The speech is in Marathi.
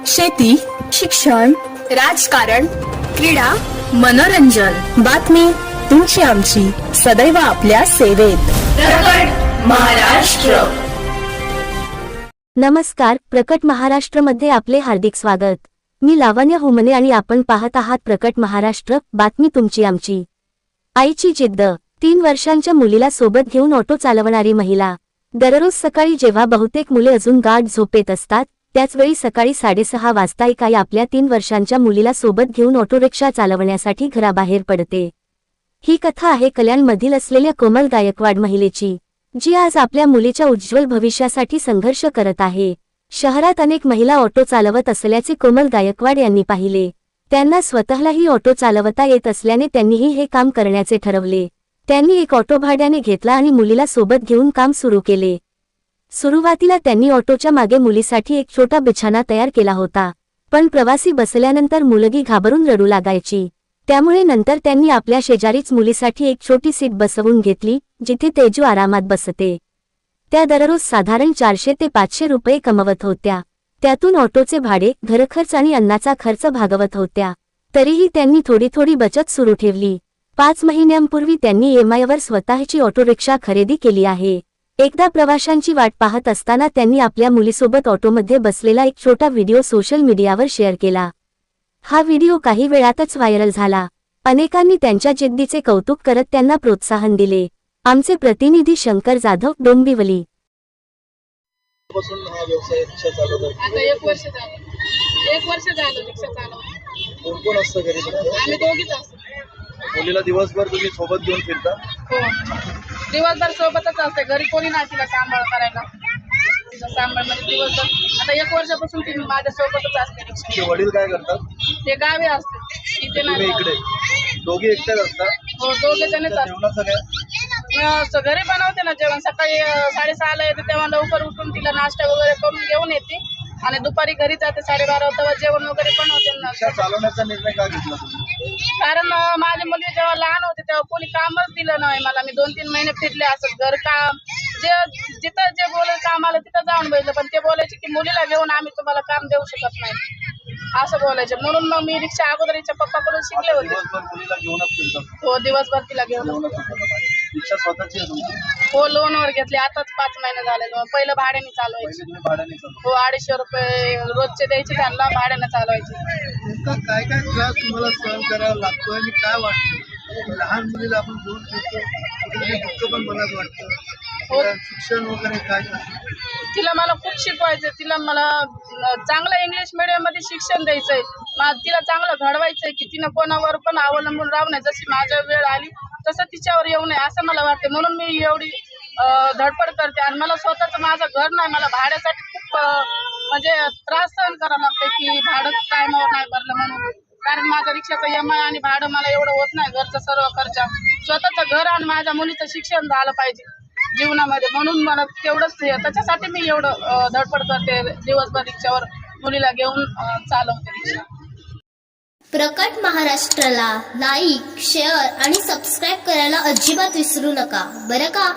शेती, शिक्षण, राजकारण, क्रीडा, मनोरंजन, बातमी तुमची आमची सदैव आपल्या सेवेत. प्रकट महाराष्ट्र. नमस्कार, प्रकट महाराष्ट्रमध्ये आपले हार्दिक स्वागत. मी लावण्य हुमने आणि आपण पाहत आहात प्रकट महाराष्ट्र, बातमी तुमची आमची. आईची जिद्द. 3 वर्षांच्या मुलीला सोबत घेऊन ऑटो चालवणारी महिला. दररोज सकाळी जेव्हा बहुतेक मुले अजून गाढ झोपेत असतात, त्याचवेळी सकाळी 6:30 वाजता एक आई आपल्या 3 वर्षांच्या मुलीला सोबत घेऊन ऑटो रिक्षा चालवण्यासाठी घराबाहेर पडते. ही कथा आहे कल्याणमधील असलेल्या कोमल गायकवाड महिलेची, जी आज आपल्या मुलीच्या उज्ज्वल भविष्यासाठी संघर्ष करत आहे. शहरात अनेक महिला ऑटो चालवत असल्याचे कोमल गायकवाड यांनी पाहिले. त्यांना स्वतःलाही ऑटो चालवता येत असल्याने त्यांनीही हे काम करण्याचे ठरवले. त्यांनी एक ऑटो भाड्याने घेतला आणि मुलीला सोबत घेऊन काम सुरू केले. सुरुवातीला त्यांनी ऑटोच्या मागे मुलीसाठी एक छोटा बिछाना तयार केला होता, पण प्रवासी बसल्यानंतर मुलगी घाबरून रडू लागायची. त्यामुळे नंतर त्यांनी आपल्या शेजारीच मुलीसाठी एक छोटी सीट बसवून घेतली, जिथे तेजू आरामात बसते. त्या दररोज साधारण 400 ते 500 रुपये कमवत होत्या. त्यातून ऑटोचे भाडे, घरखर्च आणि अन्नाचा खर्च भागवत होत्या. तरीही त्यांनी थोडी थोडी बचत सुरू ठेवली. 5 महिन्यांपूर्वी त्यांनी EMI-वर स्वतःची ऑटो रिक्षा खरेदी केली आहे. एकदा प्रवाशांची वाट पाहत असताना त्यांनी आपल्या मुलीसोबत ऑटोमध्ये बसलेला एक छोटा व्हिडिओ सोशल मीडियावर शेअर केला. हा व्हिडिओ काही वेळातच व्हायरल झाला. अनेकांनी त्यांच्या जिद्दीचे कौतुक करत त्यांना प्रोत्साहन दिले. आमचे प्रतिनिधी शंकर जाधव, डोंबिवली. आता 1 वर्ष झालं. 1 वर्ष झालं रिक्षा चालवते. कोण कोण असतं घरी तुमचं? आम्ही दोघीच असतो. मुलीला दिवसभर तुम्ही सोबत घेऊन फिरता? हो, दिवसभर सोबतच असते. घरी कोणी नाही तिला सांभाळ करायला. तिचं सांभाळ म्हणजे दिवसभर. आता 1 वर्षापासून ती माझ्या सोबतच असते रिक्षा. तुझे वडील काय करतात? ते गावी असते, इथे तुम्ही नाही. इकडे दोघे एकट्याच असतात? हो, दोघे जणच असतात. जेवणाचं काय? घरी बनवते ना जेवण. सकाळी 6:30ला येते, तेव्हा लवकर उठून तिला नाश्ता वगैरे करून घेऊन येते आणि दुपारी घरी जाते 12:30 तेव्हा जेवण वगैरे बनवते ना. रिक्षा चालवण्याचा निर्णय का घेतला तुम्ही? कारण माझी मुलगी जेव्हा लहान होती तेव्हा कोणी कामच दिलं नाही मला. मी 2-3 महिने फिरले असं घरकाम, जिथं जे बोलायचं आम्हाला तिथं जाऊन बघितलं, पण ते बोलायचे की मुलीला घेऊन आम्ही तुम्हाला काम देऊ शकत नाही, असं बोलायचे. म्हणून मग मी रिक्षा अगोदर हिच्या पप्पाकडून शिकले होते. दिवसभर मुलीला घेऊनच फिरतात? हो, दिवसभर तिला घेऊन. रिक्षा स्वतःची आहे तुमची? हो, लोनवर घेतली. आताच 5 महिने झाले. पहिलं भाड्याने चालवायचे. पहिले तुम्ही भाड्याने चालवता? हो, 250 रुपये रोजचे द्यायचे त्यांना, भाड्याने चालवायचे. नेमका काय काय त्रास तुम्हाला सहन करावा लागतो आणि काय वाटतं? लहान मुलीला आपण घेऊन फिरतो, दुःख पण मनात वाटतं. हो, शिक्षण वगैरे काय तिला मला खूप शिकवायचंय. तिला मला चांगलं इंग्लिश मीडियम मध्ये शिक्षण द्यायचंय. तिला चांगलं घडवायचंय की तिनं कोणावर पण अवलंबून राहू नये. जशी माझ्या वेळ आली तसं तिच्यावर येऊ नये असं मला वाटते. म्हणून मी एवढी धडपड करते. आणि मला स्वतःच माझं घर नाही, मला भाड्यासाठी खूप म्हणजे त्रास सहन करावा लागतंय की भाडं टायमावर नाही भरलं म्हणून. कारण माझं रिक्षाचं EMI आणि भाडं मला एवढं होत नाही. घरचं सर्व खर्च, स्वतःचं घर आणि माझ्या मुलीचं शिक्षण झालं पाहिजे जीवनामध्ये. म्हणून मला तेवढंच त्याच्यासाठी मी एवढं धडपड करते. दिवसभर रिक्षावर मुलीला घेऊन चालवते रिक्षा. प्रकट महाराष्ट्राला लाईक, शेअर आणि सबस्क्राईब करायला अजिबात विसरू नका, बरं का.